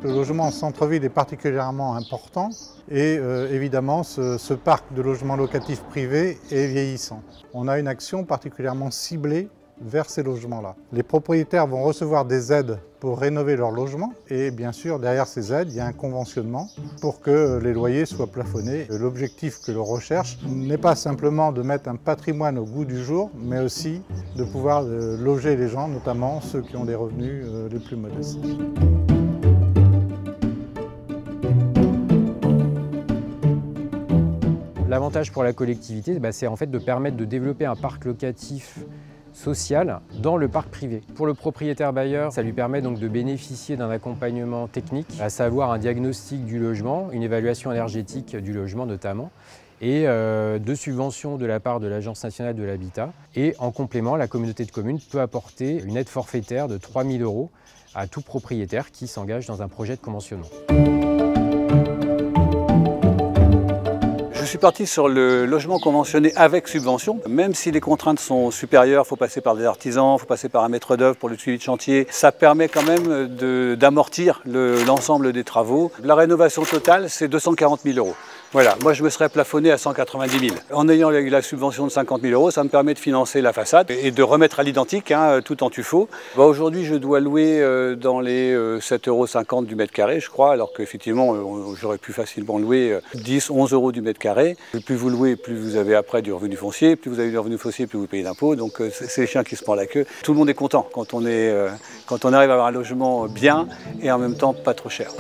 Le logement en centre-ville est particulièrement important et évidemment ce parc de logements locatifs privés est vieillissant. On a une action particulièrement ciblée vers ces logements-là. Les propriétaires vont recevoir des aides pour rénover leur logement et bien sûr derrière ces aides il y a un conventionnement pour que les loyers soient plafonnés. L'objectif que l'on recherche n'est pas simplement de mettre un patrimoine au goût du jour mais aussi de pouvoir loger les gens, notamment ceux qui ont des revenus les plus modestes. L'avantage pour la collectivité, c'est en fait de permettre de développer un parc locatif social dans le parc privé. Pour le propriétaire bailleur, ça lui permet donc de bénéficier d'un accompagnement technique, à savoir un diagnostic du logement, une évaluation énergétique du logement notamment, et de subventions de la part de l'Agence nationale de l'habitat. Et en complément, la communauté de communes peut apporter une aide forfaitaire de 3 000 € à tout propriétaire qui s'engage dans un projet de conventionnement. Je suis parti sur le logement conventionné avec subvention. Même si les contraintes sont supérieures, il faut passer par des artisans, il faut passer par un maître d'œuvre pour le suivi de chantier. Ça permet quand même d'amortir l'ensemble des travaux. La rénovation totale, c'est 240 000 €. Voilà, moi je me serais plafonné à 190 000. En ayant la subvention de 50 000 €, ça me permet de financer la façade et de remettre à l'identique, tout en tuffeau. Aujourd'hui, je dois louer dans les 7,50 € du mètre carré, je crois, alors qu'effectivement, j'aurais pu facilement louer 10, 11 € du mètre carré. Plus vous louez, plus vous avez après du revenu foncier. Plus vous avez du revenu foncier, plus vous payez d'impôts. Donc c'est les chiens qui se mordent la queue. Tout le monde est content quand on arrive à avoir un logement bien et en même temps pas trop cher.